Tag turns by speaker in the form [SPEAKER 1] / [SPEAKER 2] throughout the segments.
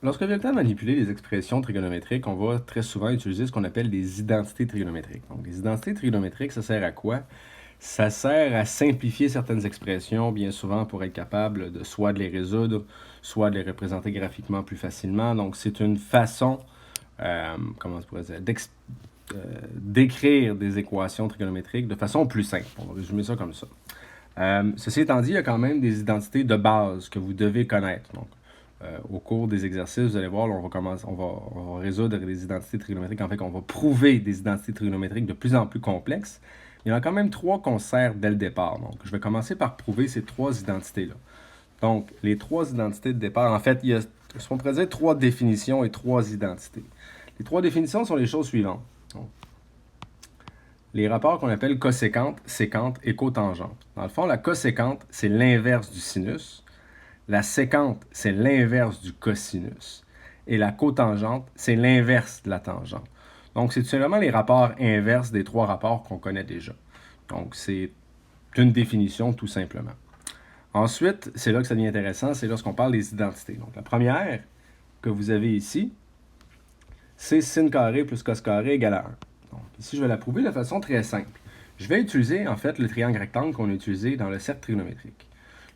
[SPEAKER 1] Lorsque vient le temps de manipuler les expressions trigonométriques, on va très souvent utiliser ce qu'on appelle des identités trigonométriques. Donc, les identités trigonométriques, ça sert à quoi? Ça sert à simplifier certaines expressions, bien souvent pour être capable de soit de les résoudre, soit de les représenter graphiquement plus facilement. Donc, c'est une façon, comment on pourrait dire, d'écrire des équations trigonométriques de façon plus simple. On va résumer ça comme ça. Ceci étant dit, il y a quand même des identités de base que vous devez connaître. Donc, au cours des exercices, vous allez voir, là, on va résoudre des identités trigonométriques. En fait, on va prouver des identités trigonométriques de plus en plus complexes. Il y en a quand même trois qu'on sert dès le départ. Donc, je vais commencer par prouver ces trois identités-là. Donc, les trois identités de départ, en fait, il y a, on pourrait dire, trois définitions et trois identités. Les trois définitions sont les choses suivantes. Donc, les rapports qu'on appelle coséquente, séquente et cotangente. Dans le fond, la coséquente, c'est l'inverse du sinus. La séquente, c'est l'inverse du cosinus. Et la cotangente, c'est l'inverse de la tangente. Donc, c'est tout simplement les rapports inverses des trois rapports qu'on connaît déjà. Donc, c'est une définition tout simplement. Ensuite, c'est là que ça devient intéressant, c'est lorsqu'on parle des identités. Donc, la première que vous avez ici, c'est sin carré plus cos carré égale à 1. Donc, ici, je vais la prouver de façon très simple. Je vais utiliser, en fait, le triangle rectangle qu'on a utilisé dans le cercle trigonométrique.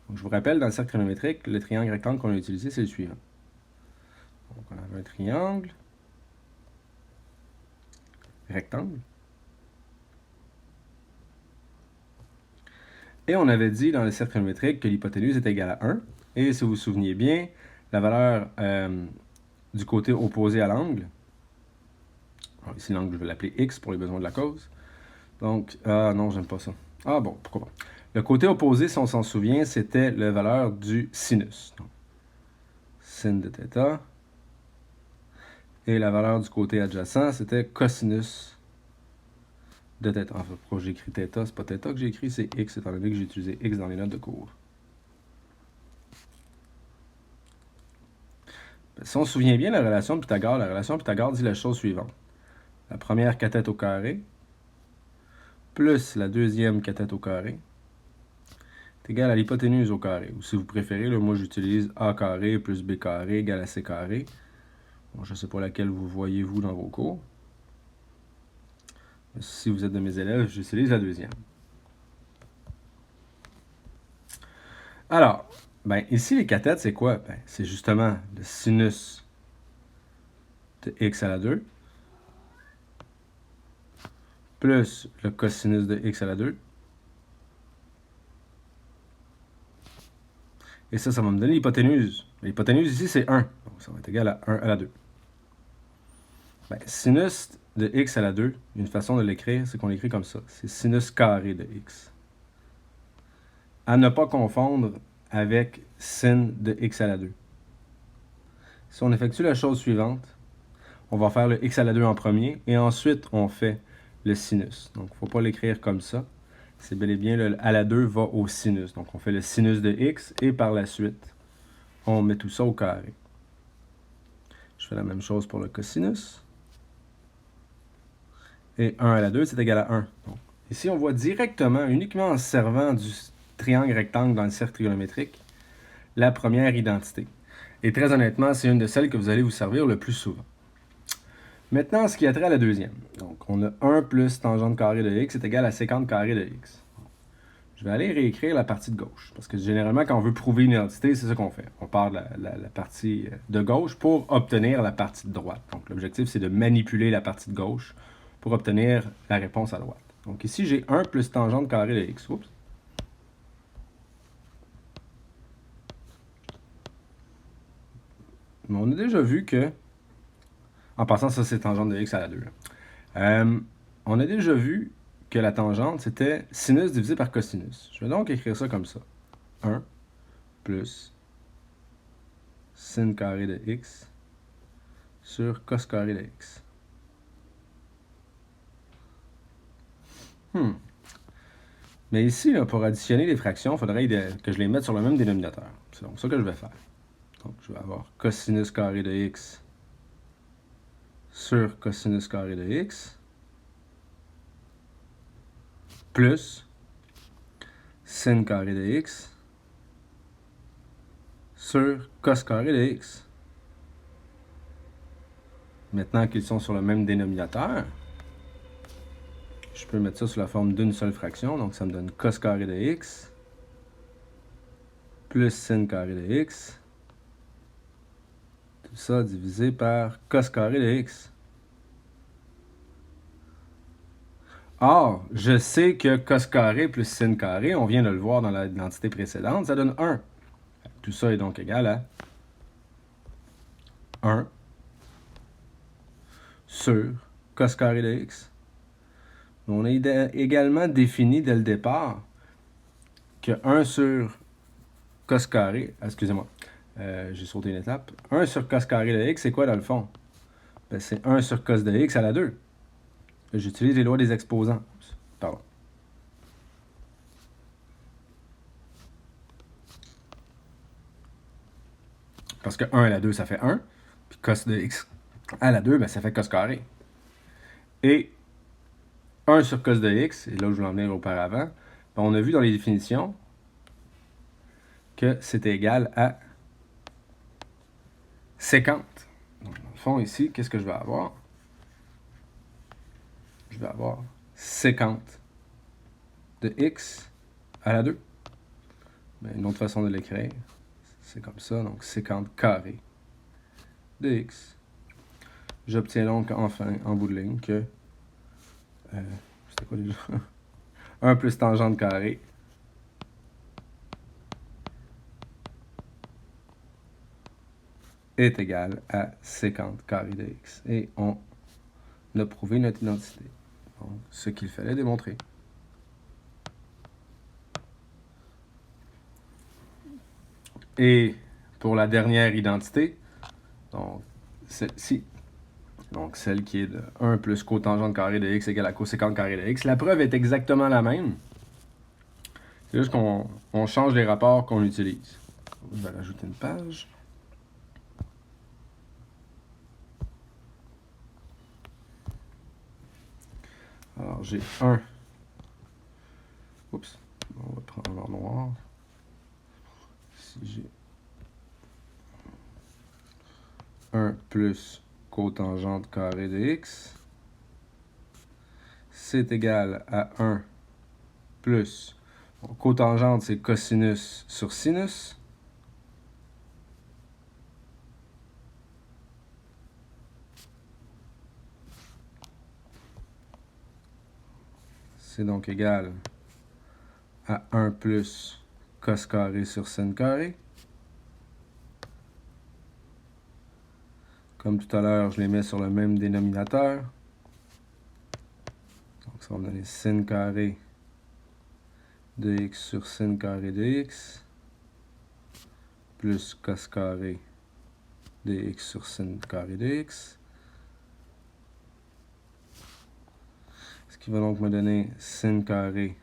[SPEAKER 1] Donc, je vous rappelle, dans le cercle trigonométrique, le triangle rectangle qu'on a utilisé, c'est le suivant. Donc, on avait un triangle rectangle. Et on avait dit dans le cercle trigonométrique que l'hypoténuse est égale à 1. Et si vous vous souveniez bien, la valeur du côté opposé à l'angle, ici l'angle, je vais l'appeler x pour les besoins de la cause. Donc, non, j'aime pas ça. Ah bon, pourquoi pas. Le côté opposé, si on s'en souvient, c'était la valeur du sinus. Donc, sin de θ. Et la valeur du côté adjacent, c'était cosinus de θ. Enfin, pourquoi j'ai écrit θ? C'est pas θ que j'ai écrit, c'est x, étant donné que j'ai utilisé x dans les notes de cours. Si on se souvient bien la relation de Pythagore dit la chose suivante. La première cathète au carré plus la deuxième cathète au carré est égal à l'hypoténuse au carré. Ou si vous préférez, là, moi j'utilise a carré plus b carré égale à c carré. Bon, je ne sais pas laquelle vous voyez vous dans vos cours. Mais si vous êtes de mes élèves, j'utilise la deuxième. Alors, ben, ici les cathètes, c'est quoi? Ben, c'est justement le sinus de x à la 2 plus le cosinus de x à la 2. Et ça va me donner l'hypoténuse. L'hypoténuse ici, c'est 1. Donc, ça va être égal à 1 à la 2. Ben, sinus de x à la 2, une façon de l'écrire, c'est qu'on l'écrit comme ça. C'est sinus carré de x. À ne pas confondre avec sin de x à la 2. Si on effectue la chose suivante, on va faire le x à la 2 en premier, et ensuite on fait le sinus. Donc, il ne faut pas l'écrire comme ça. C'est bel et bien le à la 2 va au sinus. Donc, on fait le sinus de x, et par la suite, on met tout ça au carré. Je fais la même chose pour le cosinus. Et 1 à la 2, c'est égal à 1. Donc, ici, on voit directement, uniquement en servant du triangle rectangle dans le cercle trigonométrique, la première identité. Et très honnêtement, c'est une de celles que vous allez vous servir le plus souvent. Maintenant, ce qui a trait à la deuxième. Donc, on a 1 plus tangente carrée de x est égal à sécante carrée de x. Je vais aller réécrire la partie de gauche. Parce que généralement, quand on veut prouver une identité, c'est ça qu'on fait. On part de la partie de gauche pour obtenir la partie de droite. Donc, l'objectif, c'est de manipuler la partie de gauche pour obtenir la réponse à droite. Donc, ici, j'ai 1 plus tangente carrée de x. Oups. Mais on a déjà vu que... En passant, ça, c'est tangente de x à la 2. On a déjà vu que la tangente, c'était sinus divisé par cosinus. Je vais donc écrire ça comme ça. 1 plus sin carré de x sur cos carré de x. Mais ici, là, pour additionner les fractions, il faudrait que je les mette sur le même dénominateur. C'est donc ça que je vais faire. Donc, je vais avoir cosinus carré de x sur cosinus carré de x plus sin carré de x sur cos carré de x. maintenant qu'ils sont sur le même dénominateur, je peux mettre ça sous la forme d'une seule fraction. Donc, ça me donne cos carré de x plus sin carré de x. Tout ça divisé par cos carré de x. Or, je sais que cos carré plus sin carré, on vient de le voir dans l'identité précédente, ça donne 1. Tout ça est donc égal à 1 sur cos carré de x. On a également défini dès le départ que 1 sur cos carré, excusez-moi, j'ai sauté une étape. 1 sur cos carré de x, c'est quoi dans le fond? Ben, c'est 1 sur cos de x à la 2. J'utilise les lois des exposants. Pardon. Parce que 1 à la 2, ça fait 1. Puis cos de x à la 2, ben, ça fait cos carré. Et 1 sur cos de x, et là où je l'en venais auparavant, ben, on a vu dans les définitions que c'était égal à sécante. Donc, dans le fond, ici, qu'est-ce que je vais avoir? Je vais avoir sécante de x à la 2. Ben, une autre façon de l'écrire, c'est comme ça. Donc, sécante carré de x. J'obtiens donc enfin, en bout de ligne, que... c'était quoi déjà? 1 plus tangente carrée est égal à sécante carré de x. Et on a prouvé notre identité. Donc, ce qu'il fallait démontrer. Et pour la dernière identité, donc celle-ci, donc celle qui est de 1 plus cotangente carré de x égale à cosécante carré de x, la preuve est exactement la même. C'est juste qu'on change les rapports qu'on utilise. Je vais rajouter une page. Alors, j'ai 1. Oups. On va prendre en noir. Si j'ai 1 plus cotangente carré de x, c'est égal à 1 plus, bon, cotangente c'est cosinus sur sinus, c'est donc égal à 1 plus cos carré sur sin carré. Comme tout à l'heure, je les mets sur le même dénominateur. Donc, ça va me donner sin carré de x sur sin carré de x plus cos carré de x sur sin carré de x. Ce qui va donc me donner sin carré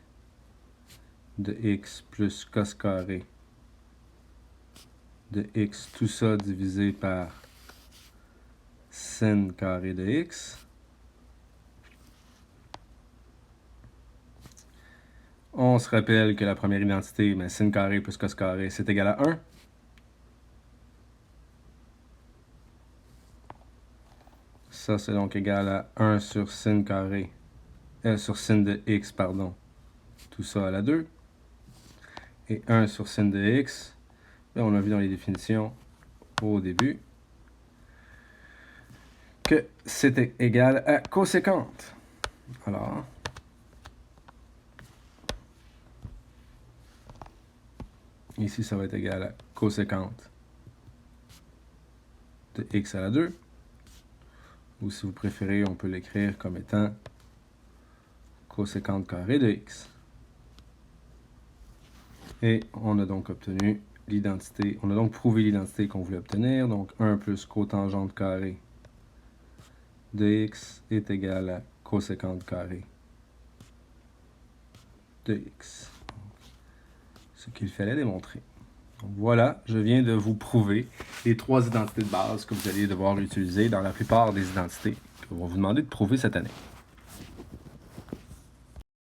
[SPEAKER 1] de x plus cos carré de x, tout ça divisé par sin carré de x. On se rappelle que la première identité, mais sin carré plus cos carré, c'est égal à 1. Ça, c'est donc égal à 1 sur sin carré, sur sin de x, pardon. Tout ça à la 2. Et 1 sur sin de x, ben on a vu dans les définitions au début que c'était égal à cosécante. Alors, ici, ça va être égal à cosécante de x à la 2. Ou si vous préférez, on peut l'écrire comme étant cosécante carré de x. Et on a donc obtenu l'identité, on a donc prouvé l'identité qu'on voulait obtenir. Donc 1 plus cotangente carré de x est égal à cosécante carré de x. Ce qu'il fallait démontrer. Donc voilà, je viens de vous prouver les 3 identités de base que vous allez devoir utiliser dans la plupart des identités qu'on va vous demander de prouver cette année.